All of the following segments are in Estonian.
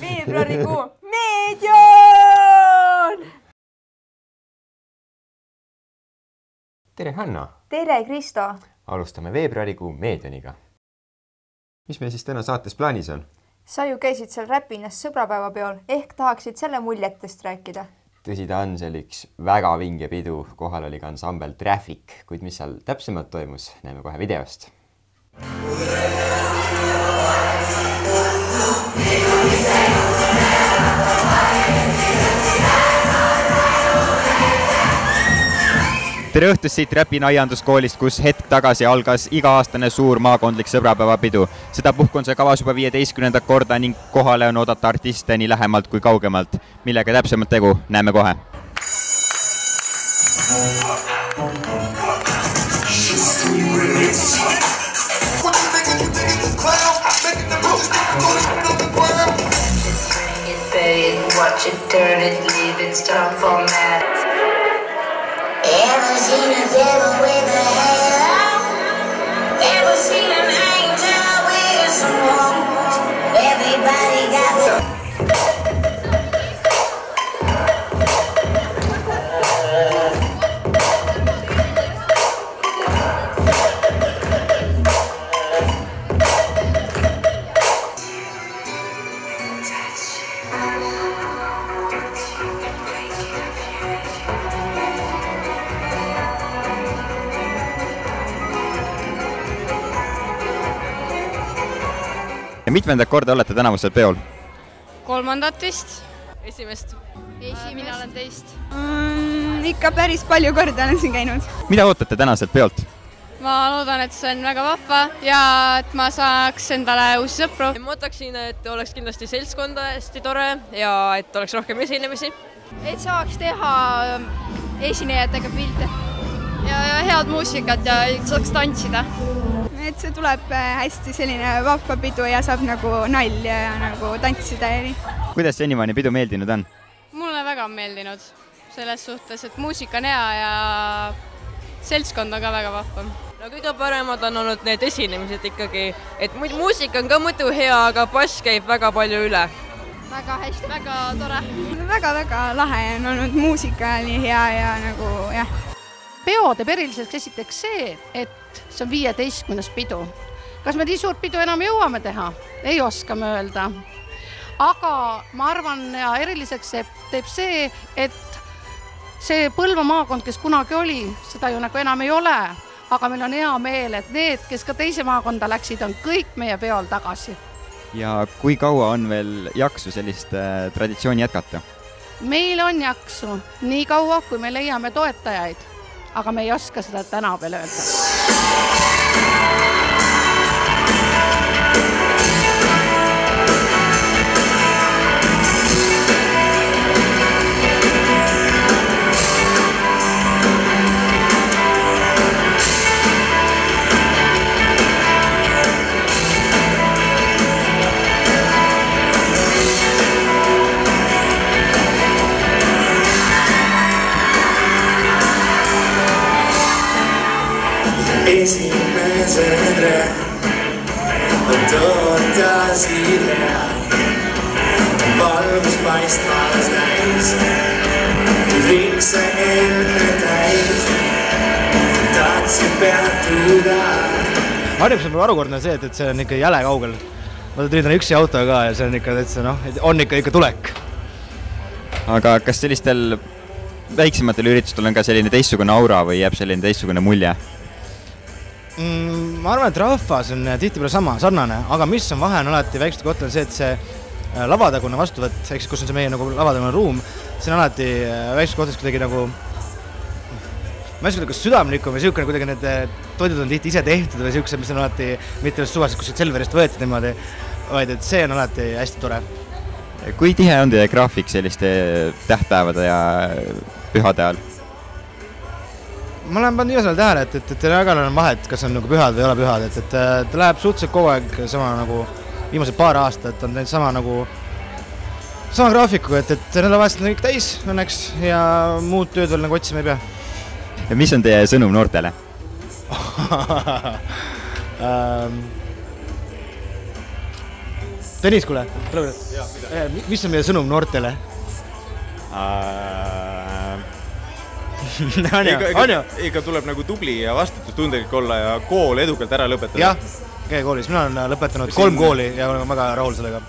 Veebruarikuu meedion! Tere Hanna! Tere Kristo! Alustame veebruarikuu meedioniga. Mis meil siis täna saates plaanis on? Sa ju käisid seal Räpinas sõbrapäeva peol, ehk tahaksid selle muljetest rääkida? Tõsi ta on, see oli üks väga vinge pidu, kohal oli ka ansambel Traffic, kuid mis seal täpsemalt toimus, näeme kohe videost. Tere õhtust siit Räpina aianduskoolist, kus hetk tagasi algas iga-aastane suur maakondlik sõbrapäevapidu. Sedapuhku on see kavas juba 15. korda ning kohale on oodata artiste nii lähemalt kui kaugemalt. Millega täpsemalt tegu, näeme kohe. Ever seen a devil with a halo? Ever seen an angel with some wings? Everybody got the... Ja mitmendat korda olete tänavusel peol? 3. vist. Esimest. Mina olen teist. Ikka päris palju korda olen siin käinud. Mida ootate tänaselt peolt? Ma loodan, et see on väga vahva ja et ma saaks endale uusi sõpru. Ma ootaksin, et oleks kindlasti seltskonda hästi tore ja et oleks rohkem esinemisi. Et saaks teha esinejatega pilte ja head muusikat ja saaks tantsida. Et see tuleb hästi selline vahva pidu ja saab nagu nalja ja nagu tantsida ja nii. Kuidas senimaani pidu meeldinud on? Mulle väga meeldinud selles suhtes, et muusika on hea ja seltskond on ka väga vahva. No kõige paremad on olnud need esinemised ikkagi, et muusika on ka muidu hea, aga bass käib väga palju üle. Väga hästi, väga tore. Väga-väga lahe on olnud, muusika nii hea ja nagu jah. Peo teeb eriliseks esiteks see, et see on 15. pidu. Kas me nii suurt pidu enam jõuame teha? Ei oska me öelda. Aga ma arvan, ja eriliseks teeb see, et see Põlva maakond, kes kunagi oli, seda ju nagu enam ei ole. Aga meil on hea meel, et need, kes ka teise maakonda läksid, on kõik meie peol tagasi. Ja kui kaua on veel jaksu sellist traditsiooni jätkata? Meil on jaksu nii kaua, kui me leiame toetajaid. Aga me ei oska seda täna veel öelda. Esimesed on tootasid hea, valgus paistmas näis, rikse enne täis, tahtsid peatuda. Harjumisel on arukordne see, et see on ikka jäle kaugel. Ma tulin üksi autoga ka ja see on ikka, on ikka tulek. Aga kas sellistel väiksematel üritustel on ka selline teistsugune aura või jääb selline teistsugune mulje? Ma arvan, et rahvas on tihtipeale sarnane, aga mis on vahe on alati väiksete kohtel see, et see lavadagune vastuvõtt, ehk kus on see meie nagu lavadagune ruum, see on alati väiksete kohtes kuidagi nagu ma ei oska kas südamlikum või siukene kuidagi need toidud on tihti ise tehtud või siuksed, mis on alati mitte suvaliselt kuskilt Selverist võetud niimoodi, vaid et see on alati hästi tore. Kui tihe on teie graafik selliste tähtpäevade ja pühade ajal? Ma olen pannud igasel tähele, et väga on vahet, kas on nagu pühad või ei ole pühad, et ta läheb suhteliselt kogu aeg sama nagu viimased paar aastat on teinud sama graafiku, et nädalavahetused on kõik täis õnneks ja muud tööd veel nagu otsima ei pea. Ja mis on teie sõnum noortele? Tõnis, kuule, mis on meie sõnum noortele? Ikka tuleb nagu tubli ja vastutustundlik olla ja kool edukalt ära lõpetada. Jah, käi koolis. Mina olen lõpetanud 3 kooli ja olen väga rahul sellega.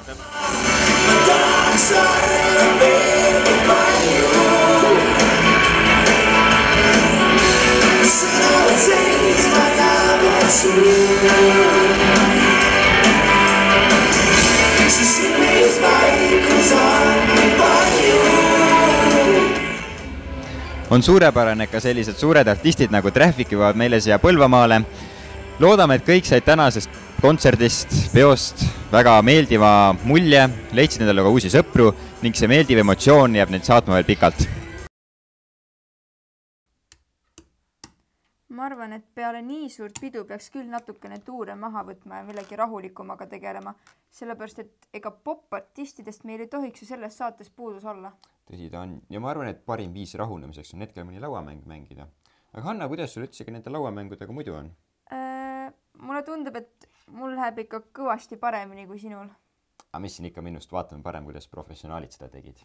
On suurepärane, et ka sellised suured artistid nagu Traffic jõuavad meile siia Põlvamaale. Loodame, et kõik said tänasest kontserdist, peost väga meeldiva mulje, leidsid endale ka uusi sõpru ning see meeldiv emotsioon jääb neid saatma veel pikalt. Ma arvan, et peale nii suurt pidu peaks küll natukene tuure maha võtma ja millegi rahulikumaga tegelema, sellepärast et ega popartistidest meil ei tohiks ju selles saates puudus olla. Tõsi ta on. Ja ma arvan, et parim viis rahunemiseks on hetkel mõni lauamäng mängida. Aga Hanna, kuidas sul üldse nende lauamängudega muidu on? Mulle tundub, et mul läheb ikka kõvasti paremini kui sinul. Aga mis siin ikka minust vaatame parem, kuidas professionaalid seda tegid?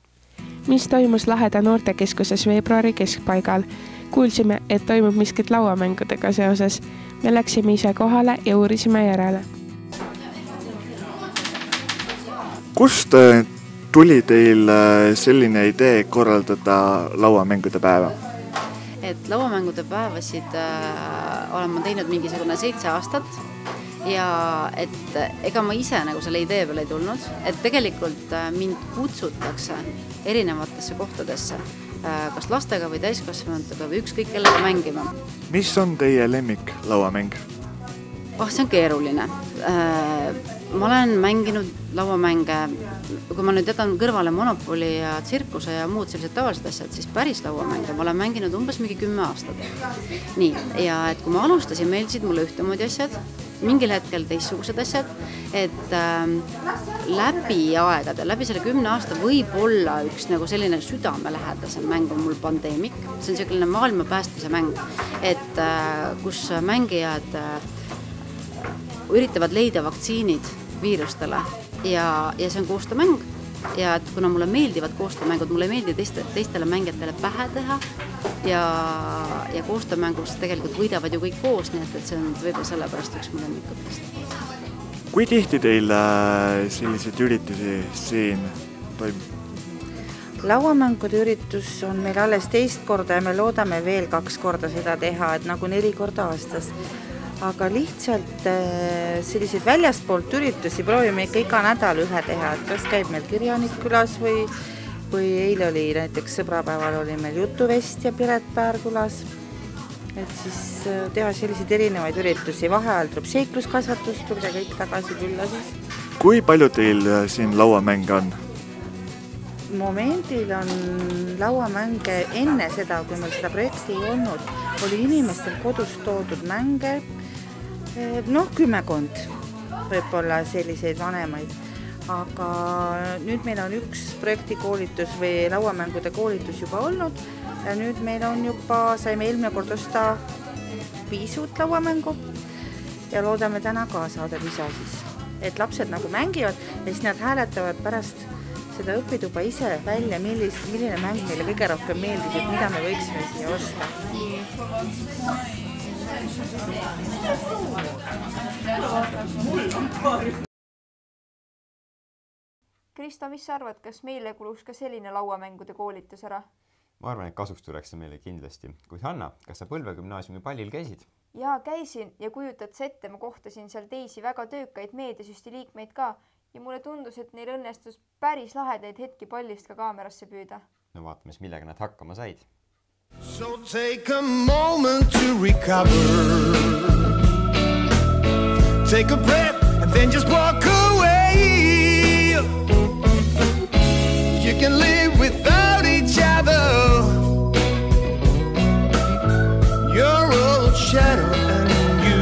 Mis toimus Laheda noortekeskuses veebruari keskpaigal? Kuulsime, et toimub miskit lauamängudega seoses. Me läksime ise kohale ja uurisime järele. Kust tuli teil selline idee korraldada lauamängude päeva? Et lauamängude päevasid olen ma teinud mingisugune 7 aastat ja et ega ma ise nagu selle idee peale ei tulnud, et tegelikult mind kutsutakse erinevatesse kohtadesse, kas lastega või täiskasvanutega või ükskõik kellega mängima. Mis on teie lemmik lauamäng? See on keeruline. Ma olen mänginud lauamänge, kui ma nüüd jätan kõrvale Monopoli ja tsirkuse ja muud sellised tavalised asjad, siis päris lauamänge ma olen mänginud umbes mingi 10 aastat. Nii, ja et kui ma alustasin, meeldisid mulle ühtemoodi asjad, mingil hetkel teistsugused asjad, et läbi aegade, läbi selle 10 aasta võib olla üks nagu selline südamelähedasem mäng on mul Pandemic. See on selline maailma päästmise mäng, et kus mängijad üritavad leida vaktsiinid viirustele ja see on koostöömäng ja et kuna mulle meeldivad koostöömängud, mulle ei meeldi teistele mängijatele pähe teha ja koostöömängus tegelikult võidavad ju kõik koos, nii et see on võib-olla sellepärast üks mu lemmikutest. Kui tihti teil selliseid üritusi siin toimub? Lauamängude üritus on meil alles 2 korda ja me loodame veel 2 korda seda teha, et nagu 4 korda aastas. Aga lihtsalt selliseid väljastpoolt üritusi proovime ikka iga nädal ühe teha, et kas käib meil Kirjanik külas või eile oli näiteks sõbrapäeval oli meil Jutuvest ja Piret Päär külas. Et siis teha selliseid erinevaid üritusi, vaheajal tuleb seikluskasvatus, tulge kõik tagasi külla siis. Kui palju teil siin lauamänge on? Momendil on lauamänge enne seda, kui meil seda projekti ei olnud, oli inimestel kodus toodud mänge, 10 võib-olla selliseid vanemaid, aga nüüd meil on üks projektikoolitus või lauamängude koolitus juba olnud ja nüüd meil on juba, saime eelmine kord osta 5 uut lauamängu ja loodame täna ka saada lisa siis, et lapsed nagu mängivad ja siis nad hääletavad pärast seda õpituba ise välja, milline mäng meile kõige rohkem meeldis, et mida me võiksime siia osta. Kristo, mis sa arvad, kas meile kuluks ka selline lauamängude koolitus ära? Ma arvan, et kasuks tuleks see meile kindlasti. Kuid Hanna, kas sa Põlve gümnaasiumi pallil käisid? Jaa, käisin ja kujutad sa ette, ma kohtasin seal teisi väga töökaid meediasüsti liikmeid ka ja mulle tundus, et neil õnnestus päris lahedaid hetki pallist ka kaamerasse püüda. No vaatame, millega nad hakkama said. So take a moment to recover. Take a breath and then just walk away. You can live without each other. Your old shadow and you.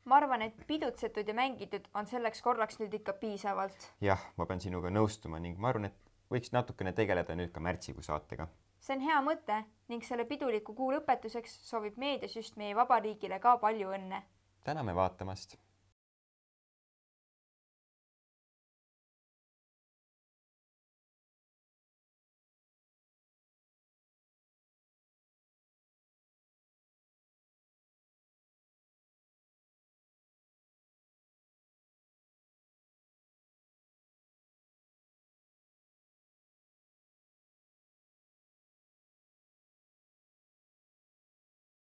ma arvan, et pidutsetud ja mängitud on selleks korraks nüüd ikka piisavalt. Jah, ma pean sinuga nõustuma ning ma arvan, et võiks natukene tegeleda nüüd ka märtsikuu saatega. See on hea mõte ning selle piduliku kuu lõpetuseks soovib meediasüst meie vabariigile ka palju õnne. Täname vaatamast!